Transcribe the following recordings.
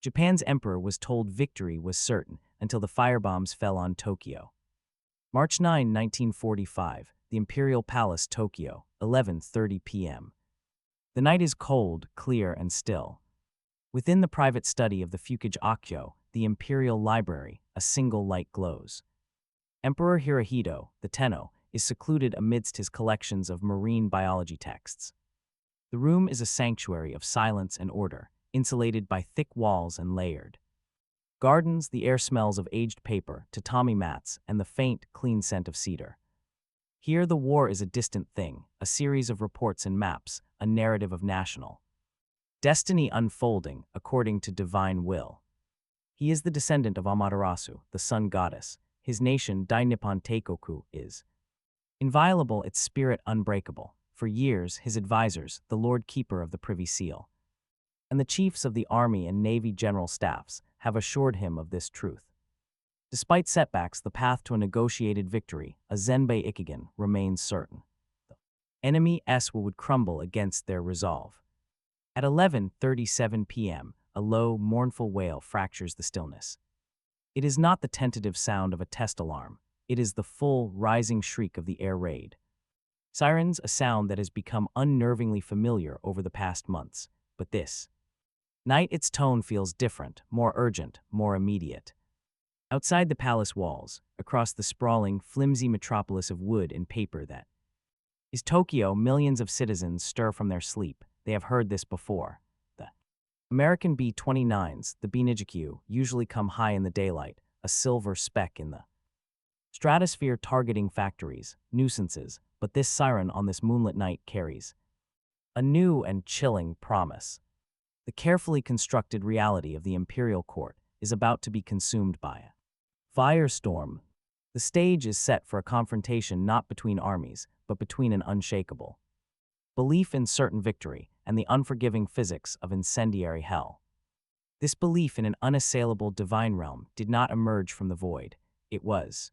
Japan's emperor was told victory was certain until the firebombs fell on Tokyo. March 9, 1945, the Imperial Palace, Tokyo, 11:30 p.m. The night is cold, clear, and still. Within the private study of the Fukuge Akyo, the Imperial Library, a single light glows. Emperor Hirohito, the Tenno, is secluded amidst his collections of marine biology texts. The room is a sanctuary of silence and order, insulated by thick walls and layered gardens. The air smells of aged paper, tatami mats, and the faint, clean scent of cedar. Here the war is a distant thing, a series of reports and maps, a narrative of national destiny unfolding according to divine will. He is the descendant of Amaterasu, the sun goddess. His nation, Dai Nippon Teikoku, is inviolable, its spirit unbreakable. For years, his advisors, the Lord Keeper of the Privy Seal, and the chiefs of the Army and Navy general staffs, have assured him of this truth. Despite setbacks, the path to a negotiated victory, a Zenbei Ikigen, remains certain. The enemy would crumble against their resolve. At 11:37 p.m., a low, mournful wail fractures the stillness. It is not the tentative sound of a test alarm. It is the full, rising shriek of the air raid. Sirens, a sound that has become unnervingly familiar over the past months. But this night, its tone feels different, more urgent, more immediate. Outside the palace walls, across the sprawling, flimsy metropolis of wood and paper that is Tokyo, millions of citizens stir from their sleep. They have heard this before. The American B-29s, the B-29, usually come high in the daylight, a silver speck in the stratosphere, targeting factories, nuisances, but this siren on this moonlit night carries a new and chilling promise. The carefully constructed reality of the imperial court is about to be consumed by a firestorm. The stage is set for a confrontation not between armies, but between an unshakable belief in certain victory and the unforgiving physics of incendiary hell. This belief in an unassailable divine realm did not emerge from the void. It was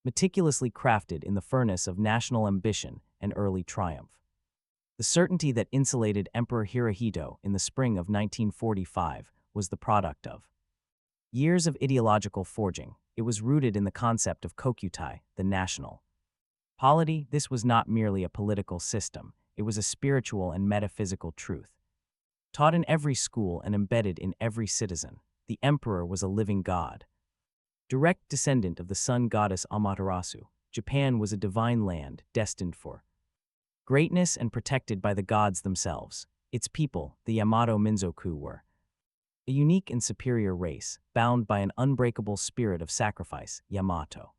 meticulously crafted in the furnace of national ambition and early triumph. The certainty that insulated Emperor Hirohito in the spring of 1945 was the product of years of ideological forging. It was rooted in the concept of kokutai, the national polity. This was not merely a political system. It was a spiritual and metaphysical truth. Taught in every school and embedded in every citizen, the emperor was a living god. Direct descendant of the sun goddess Amaterasu, Japan was a divine land destined for greatness and protected by the gods themselves. Its people, the Yamato Minzoku, were a unique and superior race, bound by an unbreakable spirit of sacrifice, Yamato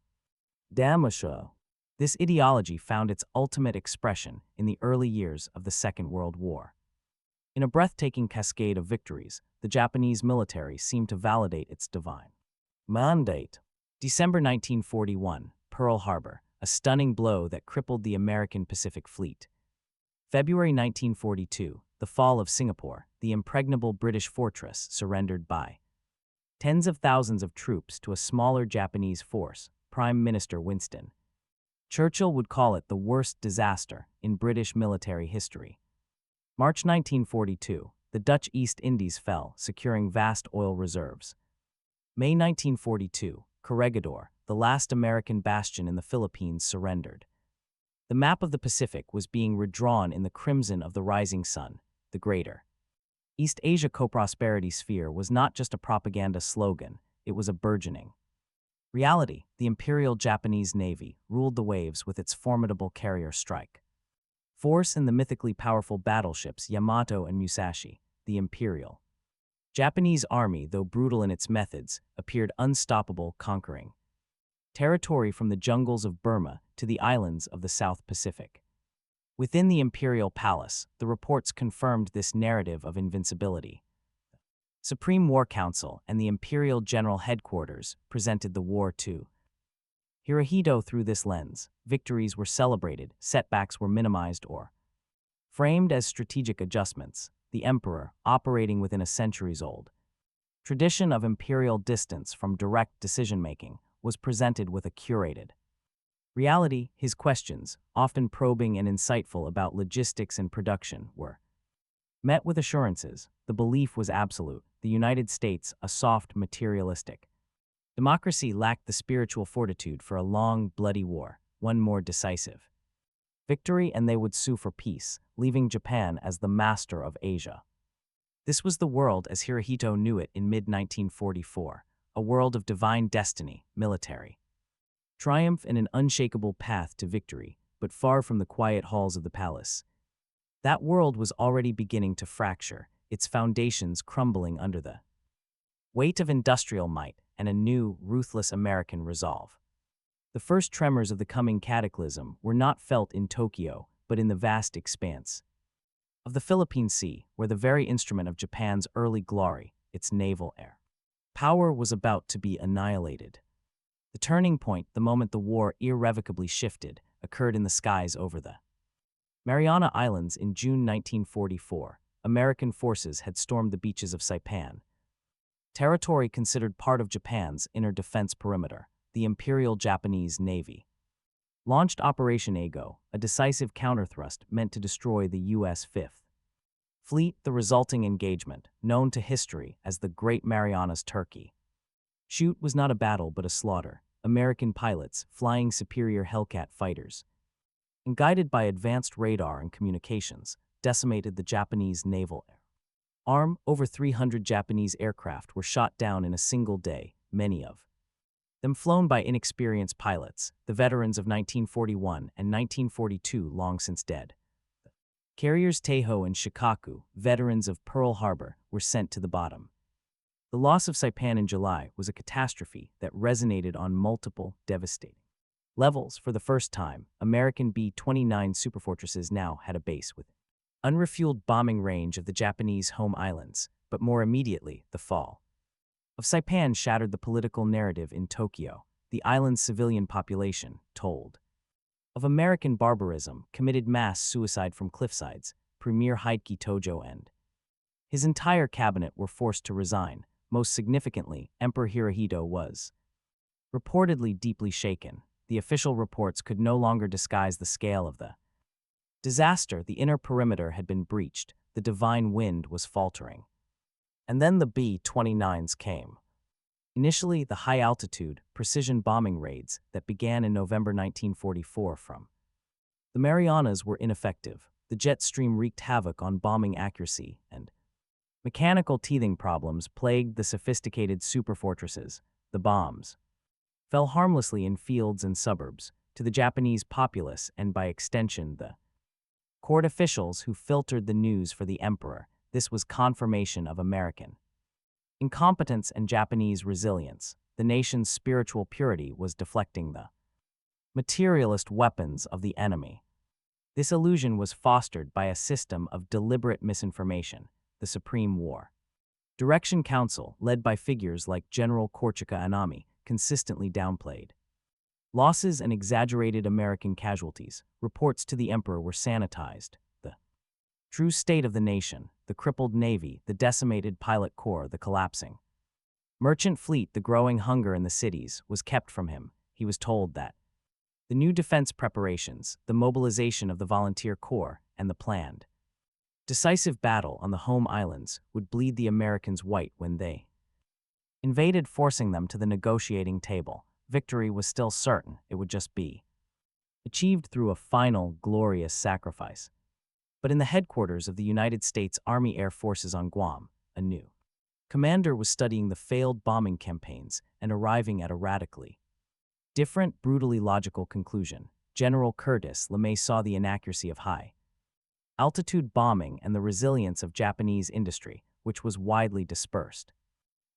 Damasho. This ideology found its ultimate expression in the early years of the Second World War. In a breathtaking cascade of victories, the Japanese military seemed to validate its divine mandate. December 1941, Pearl Harbor, a stunning blow that crippled the American Pacific Fleet. February 1942, the fall of Singapore, the impregnable British fortress surrendered by tens of thousands of troops to a smaller Japanese force. Prime Minister Winston Churchill would call it the worst disaster in British military history. March 1942, the Dutch East Indies fell, securing vast oil reserves. May 1942, Corregidor, the last American bastion in the Philippines, surrendered. The map of the Pacific was being redrawn in the crimson of the rising sun. The Greater East Asia Co-Prosperity Sphere was not just a propaganda slogan, it was a burgeoning reality. The Imperial Japanese Navy ruled the waves with its formidable carrier strike force and the mythically powerful battleships Yamato and Musashi. The Imperial Japanese Army, though brutal in its methods, appeared unstoppable, conquering territory from the jungles of Burma to the islands of the South Pacific. Within the Imperial Palace, the reports confirmed this narrative of invincibility. Supreme War Council and the Imperial General Headquarters presented the war to Hirohito through this lens. Victories were celebrated, setbacks were minimized or framed as strategic adjustments. The emperor, operating within a centuries-old tradition of imperial distance from direct decision-making, was presented with a curated reality. His questions, often probing and insightful about logistics and production, were Met with assurances, the belief was absolute, the United States a soft materialistic. Democracy lacked the spiritual fortitude for a long, bloody war, one more decisive. Victory and they would sue for peace, leaving Japan as the master of Asia. This was the world as Hirohito knew it in mid-1944, a world of divine destiny, military triumph and an unshakable path to victory, but far from the quiet halls of the palace. That world was already beginning to fracture, its foundations crumbling under the weight of industrial might and a new, ruthless American resolve. The first tremors of the coming cataclysm were not felt in Tokyo, but in the vast expanse of the Philippine Sea, where the very instrument of Japan's early glory, its naval air power, was about to be annihilated. The turning point, the moment the war irrevocably shifted, occurred in the skies over the Mariana Islands in June 1944. American forces had stormed the beaches of Saipan, territory considered part of Japan's inner defense perimeter. The Imperial Japanese Navy launched Operation Ago, a decisive counterthrust meant to destroy the U.S. Fifth Fleet. The resulting engagement, known to history as the Great Marianas Turkey Shoot, was not a battle but a slaughter. American pilots, flying superior Hellcat fighters, and guided by advanced radar and communications, decimated the Japanese naval arm. Over 300 Japanese aircraft were shot down in a single day, many of them flown by inexperienced pilots, the veterans of 1941 and 1942 long since dead. Carriers Taiho and Shikaku, veterans of Pearl Harbor, were sent to the bottom. The loss of Saipan in July was a catastrophe that resonated on multiple, devastating levels. For the first time, American B-29 superfortresses now had a base with unrefueled bombing range of the Japanese home islands, but more immediately, the fall of Saipan shattered the political narrative in Tokyo. The island's civilian population, told of American barbarism, committed mass suicide from cliffsides. Premier Hideki Tojo and his entire cabinet were forced to resign. Most significantly, Emperor Hirohito was reportedly deeply shaken. The official reports could no longer disguise the scale of the disaster. The inner perimeter had been breached. The divine wind was faltering. And then the B-29s came. Initially, the high-altitude, precision bombing raids that began in November 1944 from the Marianas were ineffective. The jet stream wreaked havoc on bombing accuracy, and mechanical teething problems plagued the sophisticated superfortresses. The bombs fell harmlessly in fields and suburbs. To the Japanese populace and, by extension, the court officials who filtered the news for the emperor, this was confirmation of American incompetence and Japanese resilience. The nation's spiritual purity was deflecting the materialist weapons of the enemy. This illusion was fostered by a system of deliberate misinformation. The Supreme War Direction Council, led by figures like General Korchika Anami, consistently downplayed losses and exaggerated American casualties. Reports to the emperor were sanitized. The true state of the nation, the crippled navy, the decimated pilot corps, the collapsing merchant fleet, the growing hunger in the cities, was kept from him. He was told that the new defense preparations, the mobilization of the volunteer corps, and the planned decisive battle on the home islands would bleed the Americans white when they invaded, forcing them to the negotiating table. Victory was still certain. It would just be achieved through a final, glorious sacrifice. But in the headquarters of the United States Army Air Forces on Guam, a new commander was studying the failed bombing campaigns and arriving at a radically different, brutally logical conclusion. General Curtis LeMay saw the inaccuracy of high-altitude bombing and the resilience of Japanese industry, which was widely dispersed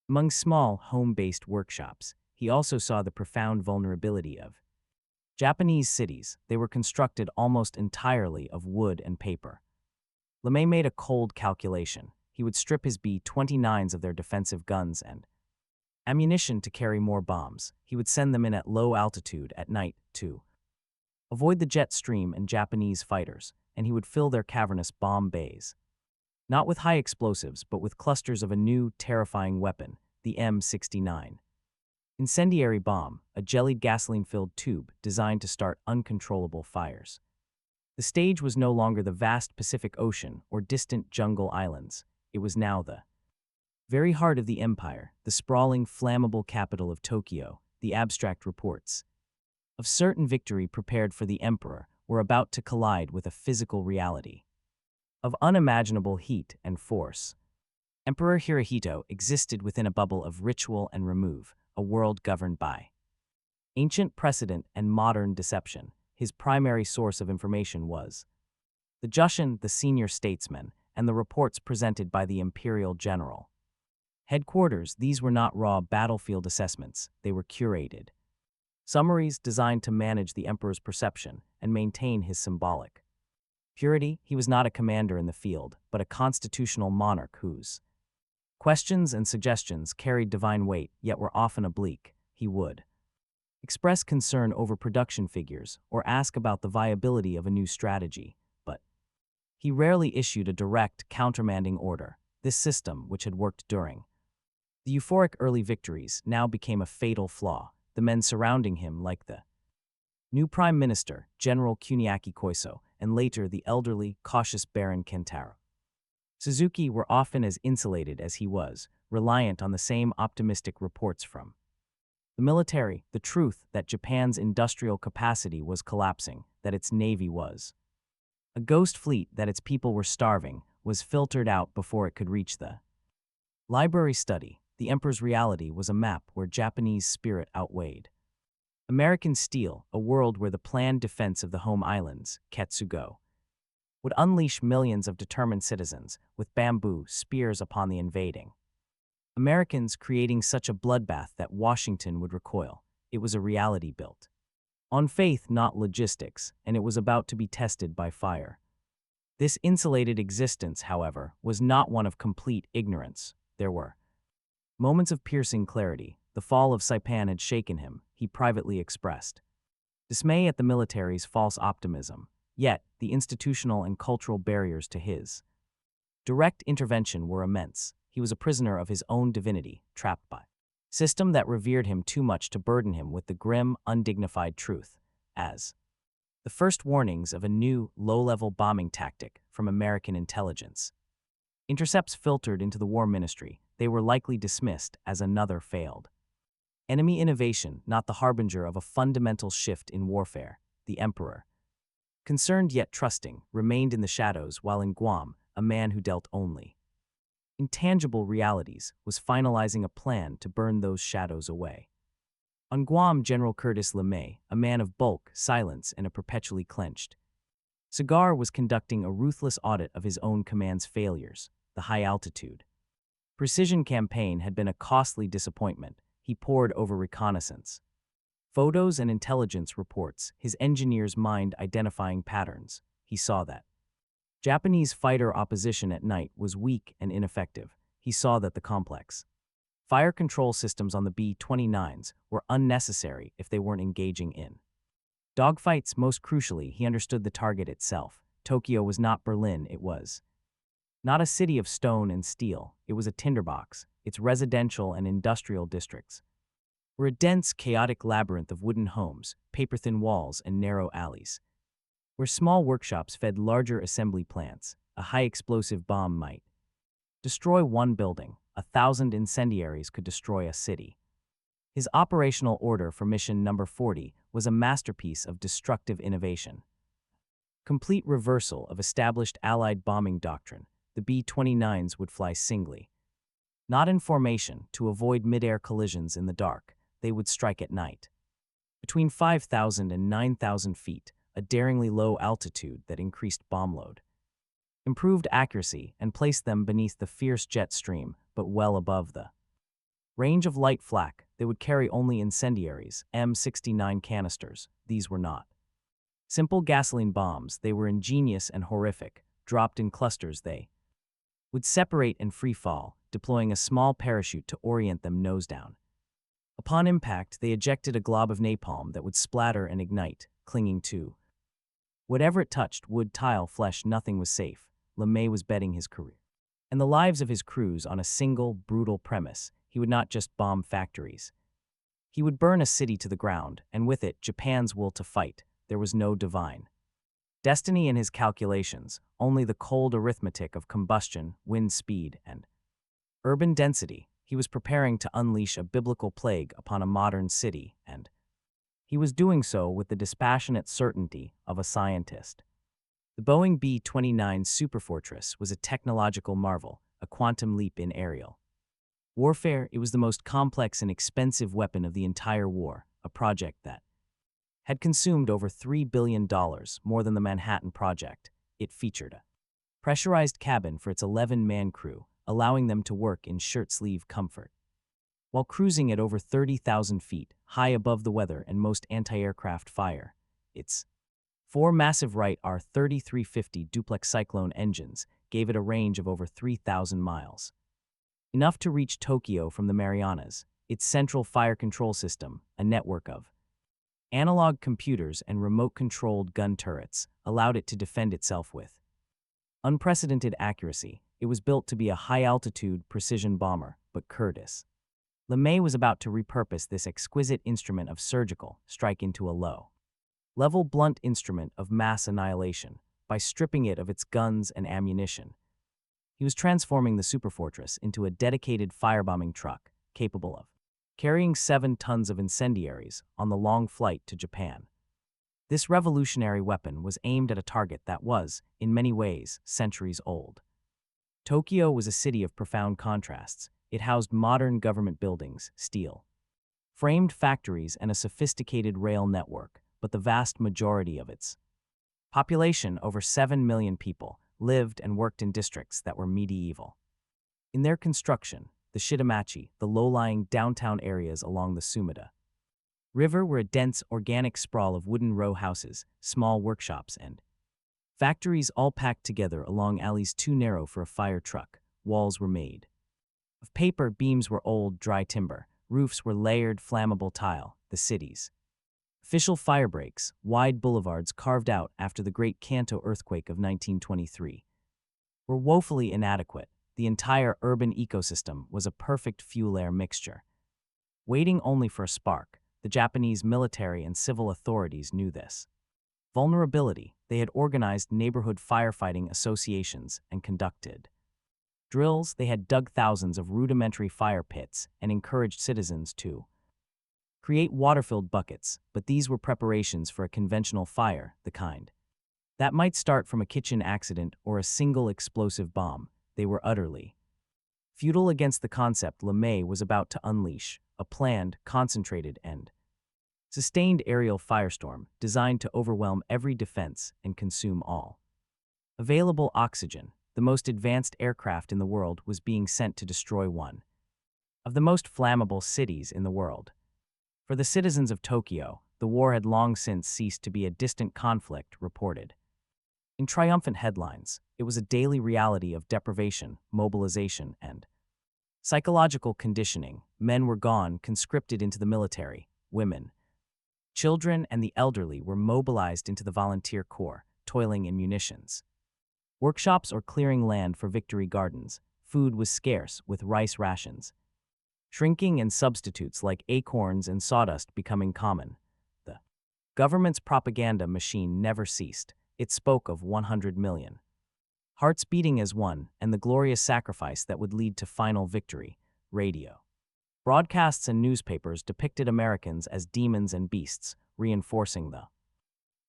among small, home-based workshops. He also saw the profound vulnerability of Japanese cities. They were constructed almost entirely of wood and paper. LeMay made a cold calculation. He would strip his B-29s of their defensive guns and ammunition to carry more bombs. He would send them in at low altitude at night to avoid the jet stream and Japanese fighters, and he would fill their cavernous bomb bays not with high explosives but with clusters of a new, terrifying weapon, the M69. Incendiary bomb, a jellied gasoline-filled tube designed to start uncontrollable fires. The stage was no longer the vast Pacific Ocean or distant jungle islands. It was now the very heart of the empire, the sprawling, flammable capital of Tokyo. The abstract reports of certain victory prepared for the emperor were about to collide with a physical reality of unimaginable heat and force. Emperor Hirohito existed within a bubble of ritual and remove, a world governed by ancient precedent and modern deception. His primary source of information was the Jushin, the senior statesman, and the reports presented by the imperial general headquarters. These were not raw battlefield assessments, they were curated summaries designed to manage the emperor's perception and maintain his symbolic purity. He was not a commander in the field, but a constitutional monarch whose questions and suggestions carried divine weight, yet were often oblique. He would express concern over production figures or ask about the viability of a new strategy, but he rarely issued a direct countermanding order. This system, which had worked during the euphoric early victories, now became a fatal flaw. The men surrounding him, like the new prime minister, General Kuniaki Koiso, and later the elderly, cautious Baron Kentaro Suzuki, were often as insulated as he was, reliant on the same optimistic reports from the military, the truth that Japan's industrial capacity was collapsing, that its navy was a ghost fleet, that its people were starving, was filtered out before it could reach the library study. The emperor's reality was a map where Japanese spirit outweighed American steel, a world where the planned defense of the home islands, Ketsugo, would unleash millions of determined citizens with bamboo spears upon the invading Americans, creating such a bloodbath that Washington would recoil. It was a reality built on faith, not logistics, and it was about to be tested by fire. This insulated existence, however, was not one of complete ignorance. There were moments of piercing clarity. The fall of Saipan had shaken him, he privately expressed dismay at the military's false optimism. Yet, the institutional and cultural barriers to his direct intervention were immense. He was a prisoner of his own divinity, trapped by a system that revered him too much to burden him with the grim, undignified truth. As the first warnings of a new, low-level bombing tactic from American intelligence intercepts filtered into the War Ministry, they were likely dismissed as another failed enemy innovation, not the harbinger of a fundamental shift in warfare. The emperor, concerned yet trusting, remained in the shadows, while in Guam, a man who dealt only intangible realities was finalizing a plan to burn those shadows away. On Guam, General Curtis LeMay, a man of bulk, silence, and a perpetually clenched cigar, was conducting a ruthless audit of his own command's failures. The high-altitude precision campaign had been a costly disappointment. He pored over reconnaissance photos and intelligence reports, his engineer's mind identifying patterns. He saw that Japanese fighter opposition at night was weak and ineffective. He saw that the complex fire control systems on the B-29s were unnecessary if they weren't engaging in dogfights. Most crucially, he understood the target itself. Tokyo was not Berlin. It was not a city of stone and steel. It was a tinderbox. Its residential and industrial districts were a dense, chaotic labyrinth of wooden homes, paper-thin walls, and narrow alleys, where small workshops fed larger assembly plants. A high-explosive bomb might destroy one building. 1,000 incendiaries could destroy a city. His operational order for mission number 40 was a masterpiece of destructive innovation. Complete reversal of established Allied bombing doctrine. The B-29s would fly singly, not in formation, to avoid mid-air collisions in the dark. They would strike at night, between 5,000 and 9,000 feet, a daringly low altitude that increased bomb load, improved accuracy, and placed them beneath the fierce jet stream, but well above the range of light flak. They would carry only incendiaries, M69 canisters. These were not simple gasoline bombs. They were ingenious and horrific. Dropped in clusters, they would separate and free fall, deploying a small parachute to orient them nose down. Upon impact, they ejected a glob of napalm that would splatter and ignite, clinging to whatever it touched: wood, tile, flesh. Nothing was safe. LeMay was betting his career and the lives of his crews on a single, brutal premise. He would not just bomb factories. He would burn a city to the ground, and with it, Japan's will to fight. There was no divine Destiny in his calculations, only the cold arithmetic of combustion, wind speed, and urban density. He was preparing to unleash a biblical plague upon a modern city, and he was doing so with the dispassionate certainty of a scientist. The Boeing B-29 Superfortress was a technological marvel, a quantum leap in aerial warfare. It was the most complex and expensive weapon of the entire war, a project that had consumed over $3 billion, more than the Manhattan Project. It featured a pressurized cabin for its 11-man crew, allowing them to work in shirt-sleeve comfort. While cruising at over 30,000 feet, high above the weather and most anti-aircraft fire, its four massive Wright R-3350 duplex Cyclone engines gave it a range of over 3,000 miles. Enough to reach Tokyo from the Marianas. Its central fire control system, a network of analog computers and remote-controlled gun turrets, allowed it to defend itself with unprecedented accuracy. It was built to be a high-altitude precision bomber, but Curtis LeMay was about to repurpose this exquisite instrument of surgical strike into a low-level blunt instrument of mass annihilation by stripping it of its guns and ammunition. He was transforming the Superfortress into a dedicated firebombing truck capable of carrying 7 tons of incendiaries on the long flight to Japan. This revolutionary weapon was aimed at a target that was, in many ways, centuries old. Tokyo was a city of profound contrasts. It housed modern government buildings, steel framed factories, and a sophisticated rail network, but the vast majority of its population, over 7 million people, lived and worked in districts that were medieval in their construction. The Shitamachi, the low-lying downtown areas along the Sumida River, were a dense, organic sprawl of wooden row houses, small workshops, and factories all packed together along alleys too narrow for a fire truck. Walls were made of paper, beams were old, dry timber, roofs were layered, flammable tile. The city's official fire breaks, wide boulevards carved out after the Great Kanto earthquake of 1923, were woefully inadequate. The entire urban ecosystem was a perfect fuel-air mixture, waiting only for a spark. The Japanese military and civil authorities knew this vulnerability. They had organized neighborhood firefighting associations and conducted drills. They had dug thousands of rudimentary fire pits and encouraged citizens to create water-filled buckets, but these were preparations for a conventional fire, the kind that might start from a kitchen accident or a single explosive bomb. They were utterly futile against the concept LeMay was about to unleash, a planned, concentrated, and sustained aerial firestorm designed to overwhelm every defense and consume all available oxygen. The most advanced aircraft in the world was being sent to destroy one of the most flammable cities in the world. For the citizens of Tokyo, the war had long since ceased to be a distant conflict reported in triumphant headlines. It was a daily reality of deprivation, mobilization, and psychological conditioning. Men were gone, conscripted into the military. Women, children, and the elderly were mobilized into the volunteer corps, toiling in munitions workshops or clearing land for victory gardens. Food was scarce, with rice rations shrinking and substitutes like acorns and sawdust becoming common. The government's propaganda machine never ceased. It spoke of 100 million hearts beating as one, and the glorious sacrifice that would lead to final victory. Radio broadcasts and newspapers depicted Americans as demons and beasts, reinforcing the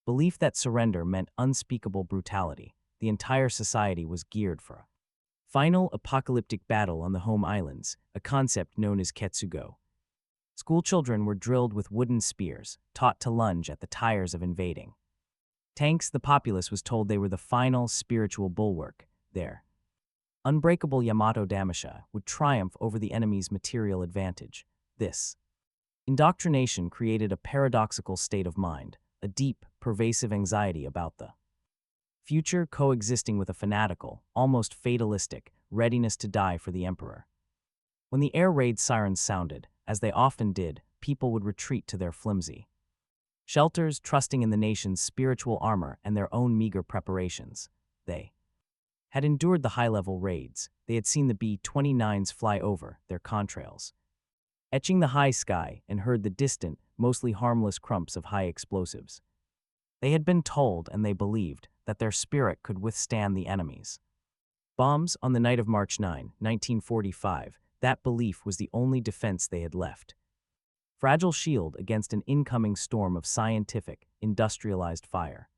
belief that surrender meant unspeakable brutality. The entire society was geared for a final apocalyptic battle on the home islands, a concept known as ketsugo. Schoolchildren were drilled with wooden spears, taught to lunge at the tires of invading tanks. The populace was told they were the final spiritual bulwark. Their unbreakable Yamato Damasha would triumph over the enemy's material advantage. This indoctrination created a paradoxical state of mind, a deep, pervasive anxiety about the future coexisting with a fanatical, almost fatalistic, readiness to die for the emperor. When the air raid sirens sounded, as they often did, people would retreat to their flimsy shelters, trusting in the nation's spiritual armor and their own meager preparations. They had endured the high-level raids. They had seen the B-29s fly over their contrails, etching the high sky, and heard the distant, mostly harmless crumps of high explosives. They had been told, and they believed, that their spirit could withstand the enemies. Bombs on the night of March 9, 1945, that belief was the only defense they had left. Fragile shield against an incoming storm of scientific, industrialized fire.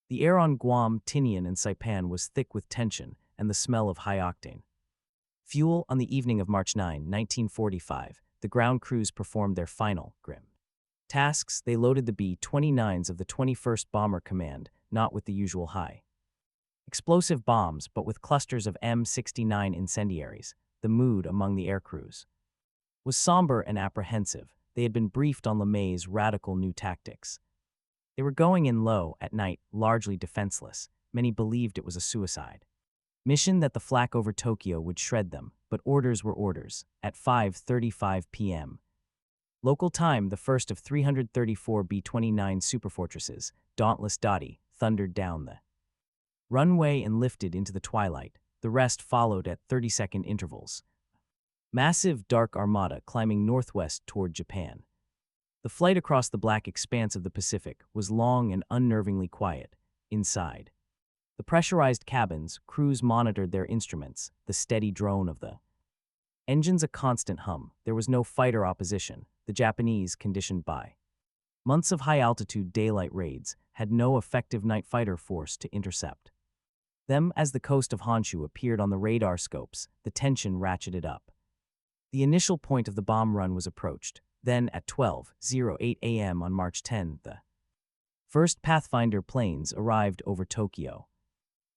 The air on Guam, Tinian, and Saipan was thick with tension and the smell of high octane fuel. On the evening of March 9, 1945, the ground crews performed their final, grim tasks. They loaded the B-29s of the 21st Bomber Command, not with the usual high explosive bombs, but with clusters of M69 incendiaries. The mood among the air crews was somber and apprehensive. They had been briefed on LeMay's radical new tactics. They were going in low, at night, largely defenseless. Many believed it was a suicide mission, that the flak over Tokyo would shred them, but orders were orders. At 5:35 p.m. local time, the first of 334 B-29 superfortresses, Dauntless Dottie, thundered down the runway and lifted into the twilight. The rest followed at 30-second intervals. Massive, dark armada climbing northwest toward Japan. The flight across the black expanse of the Pacific was long and unnervingly quiet. Inside the pressurized cabins, crews monitored their instruments, the steady drone of the engines a constant hum. There was no fighter opposition. The Japanese, conditioned by months of high-altitude daylight raids, had no effective night fighter force to intercept them. As the coast of Honshu appeared on the radar scopes, the tension ratcheted up. The initial point of the bomb run was approached. Then, at 12:08 a.m. on March 10, the first Pathfinder planes arrived over Tokyo.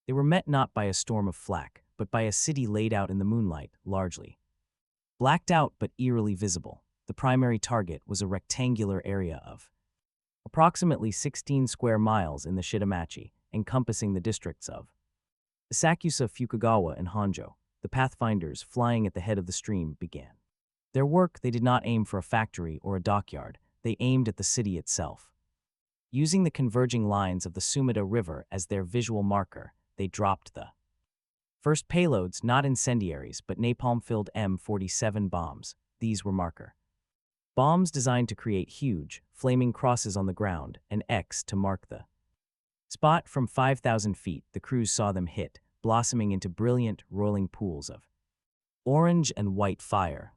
They were met not by a storm of flak, but by a city laid out in the moonlight, largely blacked out but eerily visible. The primary target was a rectangular area of approximately 16 square miles in the Shitamachi, encompassing the districts of Asakusa, Fukugawa, and Honjo. The Pathfinders, flying at the head of the stream, began their work. They did not aim for a factory or a dockyard. They aimed at the city itself. Using the converging lines of the Sumida River as their visual marker, they dropped the first payloads, not incendiaries, but napalm-filled M47 bombs. These were marker bombs designed to create huge, flaming crosses on the ground, an X to mark the spot. From 5,000 feet, the crews saw them hit, blossoming into brilliant, rolling pools of orange and white fire.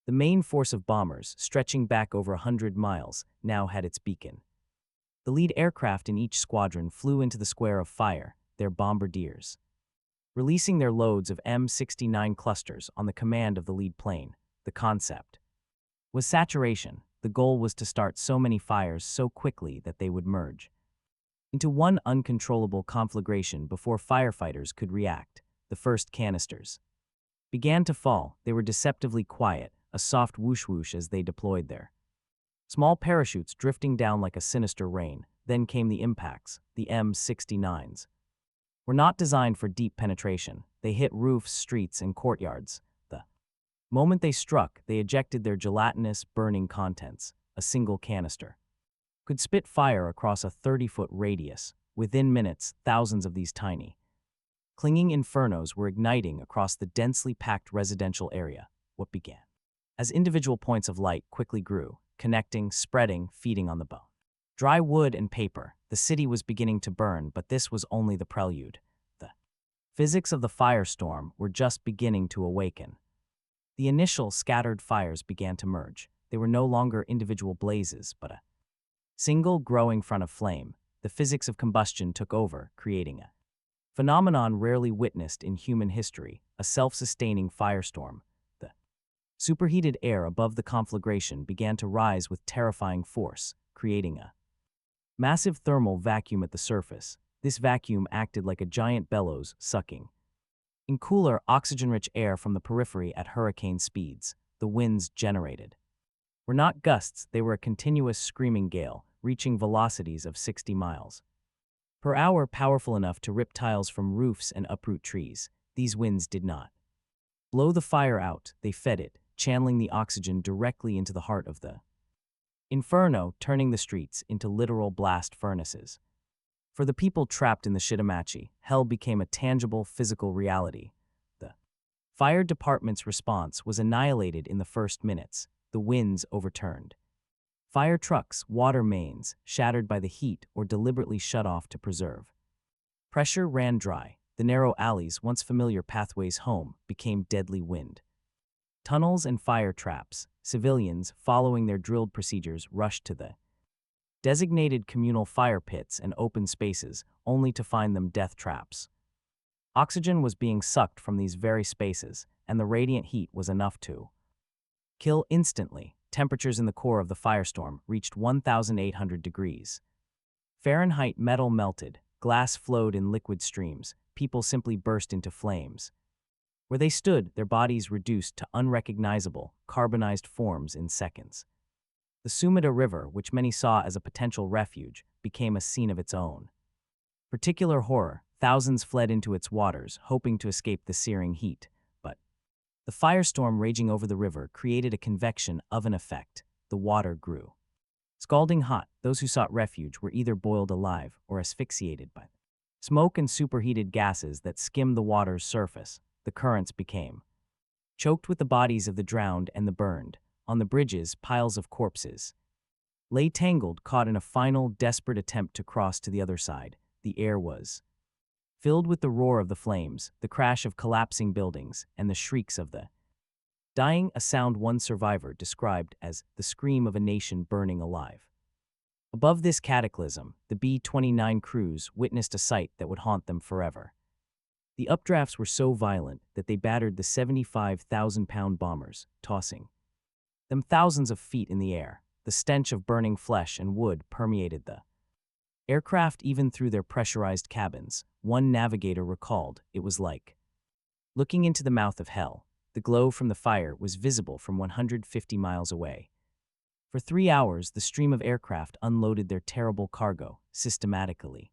The main force of bombers, stretching back over 100 miles, now had its beacon. The lead aircraft in each squadron flew into the square of fire, their bombardiers, releasing their loads of M69 clusters on the command of the lead plane. The concept was saturation. The goal was to start so many fires so quickly that they would merge into one uncontrollable conflagration before firefighters could react. The first canisters began to fall. They were deceptively quiet, a soft whoosh-whoosh as they deployed their small parachutes drifting down like a sinister rain. Then came the impacts. The M69s were not designed for deep penetration. They hit roofs, streets, and courtyards. The moment they struck, they ejected their gelatinous, burning contents. A single canister could spit fire across a 30-foot radius. Within minutes, thousands of these tiny, clinging infernos were igniting across the densely packed residential area. What began as individual points of light quickly grew, connecting, spreading, feeding on the bone. Dry wood and paper. The city was beginning to burn, but this was only the prelude. The physics of the firestorm were just beginning to awaken. The initial scattered fires began to merge. They were no longer individual blazes, but a single growing front of flame. The physics of combustion took over, creating a phenomenon rarely witnessed in human history, a self-sustaining firestorm. The superheated air above the conflagration began to rise with terrifying force, creating a massive thermal vacuum at the surface. This vacuum acted like a giant bellows, sucking in cooler, oxygen-rich air from the periphery at hurricane speeds. The winds generated were not gusts, they were a continuous screaming gale, reaching velocities of 60 miles per hour, powerful enough to rip tiles from roofs and uproot trees. These winds did not blow the fire out, they fed it, channeling the oxygen directly into the heart of the inferno, turning the streets into literal blast furnaces. For the people trapped in the Shitamachi, hell became a tangible, physical reality. The fire department's response was annihilated in the first minutes. The winds overturned Fire trucks, water mains, shattered by the heat or deliberately shut off to preserve. Pressure ran dry. The narrow alleys, once familiar pathways home, became deadly wind. Tunnels and fire traps. Civilians, following their drilled procedures, rushed to the designated communal fire pits and open spaces, only to find them death traps. Oxygen was being sucked from these very spaces, and the radiant heat was enough to kill instantly. Temperatures in the core of the firestorm reached 1,800 degrees Fahrenheit. Metal melted, glass flowed in liquid streams, people simply burst into flames. Where they stood, their bodies reduced to unrecognizable, carbonized forms in seconds. The Sumida River, which many saw as a potential refuge, became a scene of its own. Particular horror, thousands fled into its waters, hoping to escape the searing heat, but the firestorm raging over the river created a convection oven effect. The water grew scalding hot. Those who sought refuge were either boiled alive or asphyxiated by smoke and superheated gases that skimmed the water's surface. The currents became choked with the bodies of the drowned and the burned. On the bridges, piles of corpses lay tangled, caught in a final, desperate attempt to cross to the other side. The air was filled with the roar of the flames, the crash of collapsing buildings, and the shrieks of the dying, a sound one survivor described as the scream of a nation burning alive. Above this cataclysm, the B-29 crews witnessed a sight that would haunt them forever. The updrafts were so violent that they battered the 75,000-pound bombers, tossing them thousands of feet in the air. The stench of burning flesh and wood permeated the aircraft even through their pressurized cabins. One navigator recalled, it was like looking into the mouth of hell. The glow from the fire was visible from 150 miles away. For 3 hours, the stream of aircraft unloaded their terrible cargo, systematically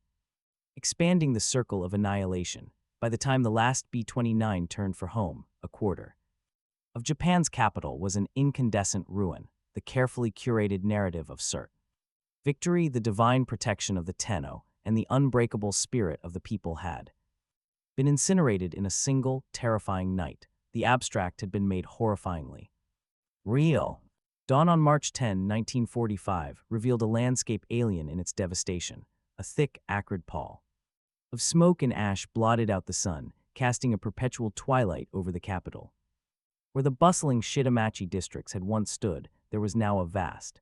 expanding the circle of annihilation. By the time the last B-29 turned for home, a quarter of Japan's capital was an incandescent ruin. The carefully curated narrative of CERT victory, the divine protection of the Tenno, and the unbreakable spirit of the people had been incinerated in a single, terrifying night. The abstract had been made horrifyingly real. Dawn on March 10, 1945, revealed a landscape alien in its devastation. A thick, acrid pall of smoke and ash blotted out the sun, casting a perpetual twilight over the capital. Where the bustling Shitamachi districts had once stood, there was now a vast,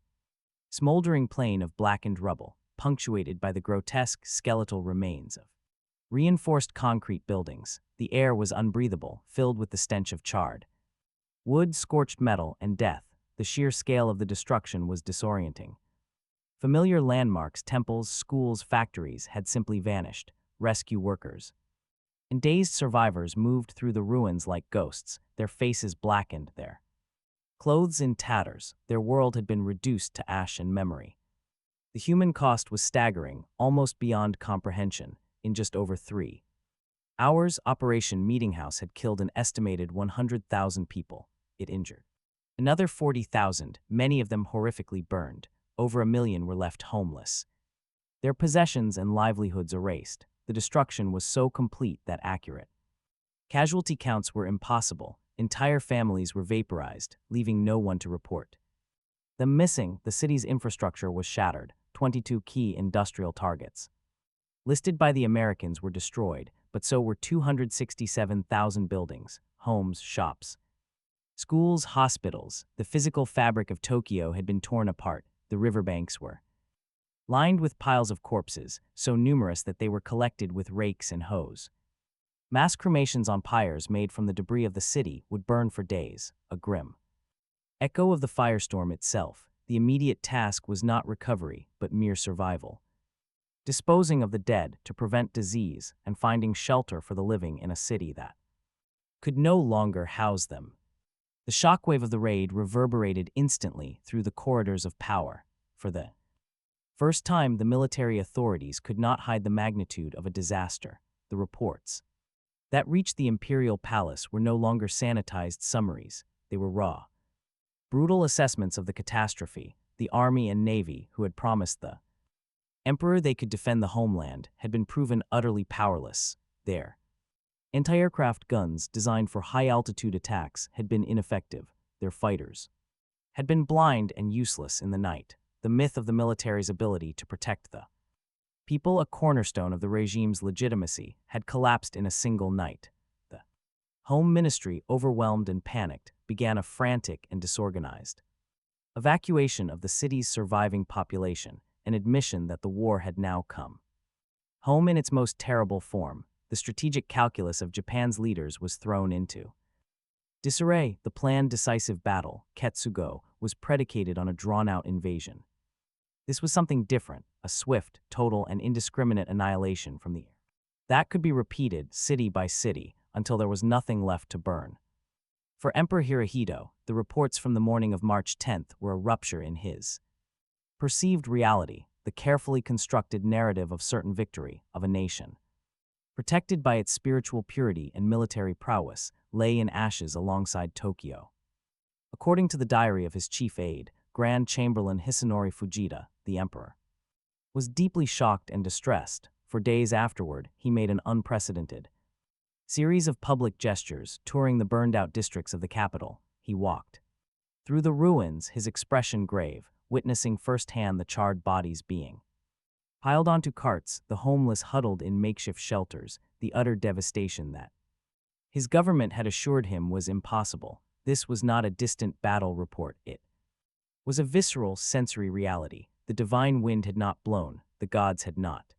smoldering plain of blackened rubble, punctuated by the grotesque skeletal remains of reinforced concrete buildings. The air was unbreathable, filled with the stench of charred wood, scorched metal, and death. The sheer scale of the destruction was disorienting. Familiar landmarks, temples, schools, factories had simply vanished. Rescue workers and dazed survivors moved through the ruins like ghosts, their faces blackened, their clothes in tatters. Their world had been reduced to ash and memory. The human cost was staggering, almost beyond comprehension. In just over 3 hours, Operation Meetinghouse had killed an estimated 100,000 people. It injured another 40,000, many of them horrifically burned. Over 1 million were left homeless, their possessions and livelihoods erased. The destruction was so complete that accurate casualty counts were impossible. Entire families were vaporized, leaving no one to report them missing. The city's infrastructure was shattered. 22 key industrial targets listed by the Americans were destroyed, but so were 267,000 buildings, homes, shops, schools, hospitals. The physical fabric of Tokyo had been torn apart. The riverbanks were lined with piles of corpses, so numerous that they were collected with rakes and hoes. Mass cremations on pyres made from the debris of the city would burn for days, a grim echo of the firestorm itself. The immediate task was not recovery, but mere survival. Disposing of the dead to prevent disease and finding shelter for the living in a city that could no longer house them. The shockwave of the raid reverberated instantly through the corridors of power. For the first time, the military authorities could not hide the magnitude of a disaster. The reports that reached the Imperial Palace were no longer sanitized summaries. They were raw, brutal assessments of the catastrophe. The army and navy, who had promised the emperor they could defend the homeland, had been proven utterly powerless. Their anti-aircraft guns, designed for high-altitude attacks, had been ineffective. Their fighters had been blind and useless in the night. the myth of the military's ability to protect the people, a cornerstone of the regime's legitimacy, had collapsed in a single night. The Home Ministry, overwhelmed and panicked, began a frantic and disorganized evacuation of the city's surviving population, an admission that the war had now come home in its most terrible form. The strategic calculus of Japan's leaders was thrown into disarray. The planned decisive battle, Ketsugo, was predicated on a drawn-out invasion. This was something different, a swift, total, and indiscriminate annihilation from the air. That could be repeated city by city until there was nothing left to burn. For Emperor Hirohito, the reports from the morning of March 10th were a rupture in his perceived reality, the carefully constructed narrative of certain victory of a nation, protected by its spiritual purity and military prowess, lay in ashes alongside Tokyo. According to the diary of his chief aide, Grand Chamberlain Hisanori Fujita, the emperor was deeply shocked and distressed. For days afterward, he made an unprecedented series of public gestures, touring the burned-out districts of the capital. He walked through the ruins, his expression grave, witnessing firsthand the charred bodies being piled onto carts, the homeless huddled in makeshift shelters, the utter devastation that his government had assured him was impossible. This was not a distant battle report, it was a visceral, sensory reality. The divine wind had not blown, the gods had not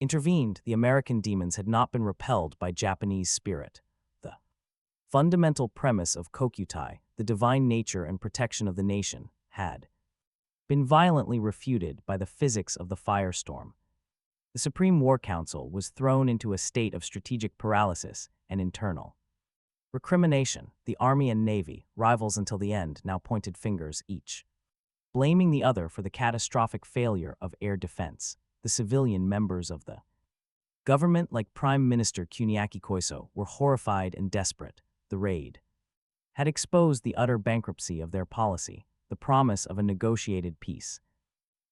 intervened, the American demons had not been repelled by Japanese spirit. The fundamental premise of Kokutai, the divine nature and protection of the nation, had been violently refuted by the physics of the firestorm. The Supreme War Council was thrown into a state of strategic paralysis and internal recrimination. The Army and Navy, rivals until the end, now pointed fingers, each blaming the other for the catastrophic failure of air defense. The civilian members of the government, like Prime Minister Kuniaki Koiso, were horrified and desperate. The raid had exposed the utter bankruptcy of their policy. The promise of a negotiated peace,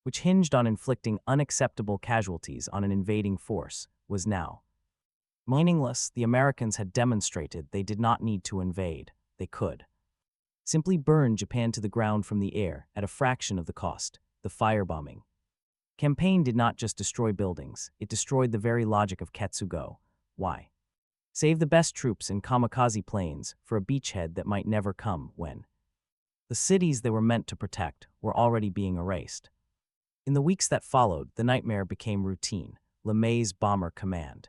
which hinged on inflicting unacceptable casualties on an invading force, was now meaningless. The Americans had demonstrated they did not need to invade. They could simply burn Japan to the ground from the air at a fraction of the cost. The firebombing campaign did not just destroy buildings, it destroyed the very logic of Ketsugo. Why save the best troops in kamikaze planes for a beachhead that might never come when the cities they were meant to protect were already being erased? In the weeks that followed, the nightmare became routine. LeMay's bomber command,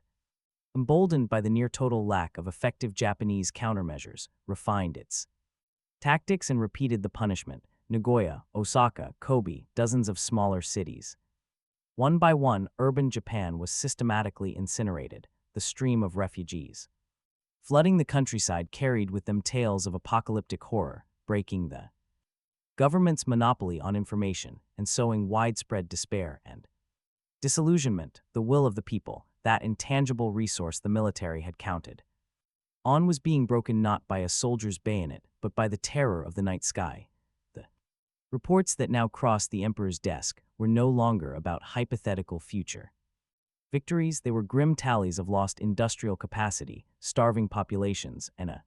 emboldened by the near-total lack of effective Japanese countermeasures, refined its tactics and repeated the punishment. Nagoya, Osaka, Kobe, dozens of smaller cities. One by one, urban Japan was systematically incinerated, the stream of refugees flooding the countryside carried with them tales of apocalyptic horror, breaking the government's monopoly on information and sowing widespread despair and disillusionment. The will of the people, that intangible resource the military had counted on, was being broken not by a soldier's bayonet, but by the terror of the night sky. The reports that now crossed the emperor's desk were no longer about hypothetical future victories. They were grim tallies of lost industrial capacity, starving populations, and a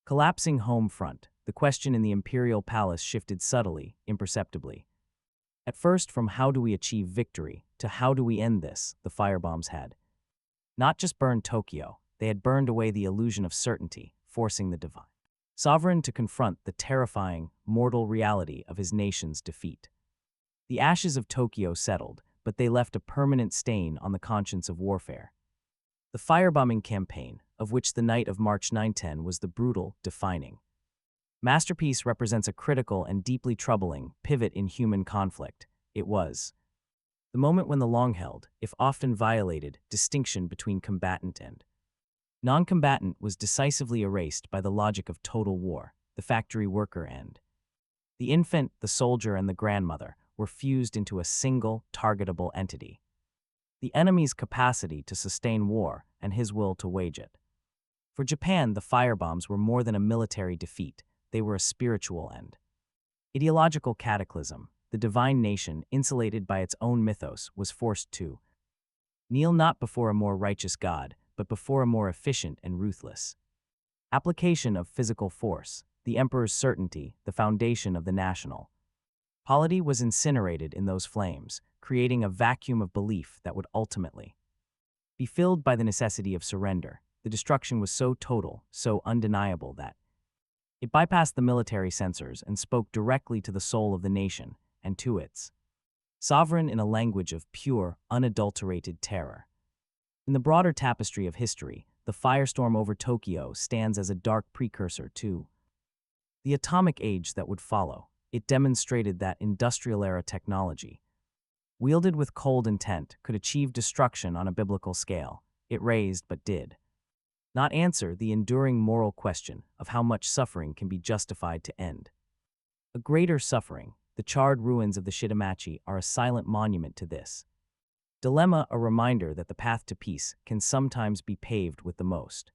collapsing home front. The question in the imperial palace shifted subtly, imperceptibly. At first, from how do we achieve victory to how do we end this. The firebombs had not just burned Tokyo, they had burned away the illusion of certainty, forcing the divine sovereign to confront the terrifying, mortal reality of his nation's defeat. The ashes of Tokyo settled, but they left a permanent stain on the conscience of warfare. The firebombing campaign, of which the night of March 9-10 was the brutal, defining masterpiece, represents a critical and deeply troubling pivot in human conflict. It was the moment when the long-held, if often violated, distinction between combatant and non-combatant was decisively erased by the logic of total war. The factory worker and the infant, the soldier and the grandmother were fused into a single, targetable entity. The enemy's capacity to sustain war and his will to wage it. For Japan, the firebombs were more than a military defeat. They were a spiritual and ideological cataclysm. The divine nation, insulated by its own mythos, was forced to kneel not before a more righteous God, but before a more efficient and ruthless application of physical force. The emperor's certainty, the foundation of the national Polity was incinerated in those flames, creating a vacuum of belief that would ultimately be filled by the necessity of surrender. The destruction was so total, so undeniable that it bypassed the military censors and spoke directly to the soul of the nation and to its sovereign in a language of pure, unadulterated terror. In the broader tapestry of history, the firestorm over Tokyo stands as a dark precursor to the atomic age that would follow. It demonstrated that industrial-era technology, wielded with cold intent, could achieve destruction on a biblical scale. It raised, but did not answer, the enduring moral question of how much suffering can be justified to end. A greater suffering, the charred ruins of the Shitamachi, are a silent monument to this dilemma, a reminder that the path to peace can sometimes be paved with the most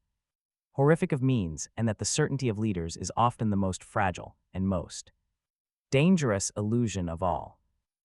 horrific of means, and that the certainty of leaders is often the most fragile and most dangerous illusion of all.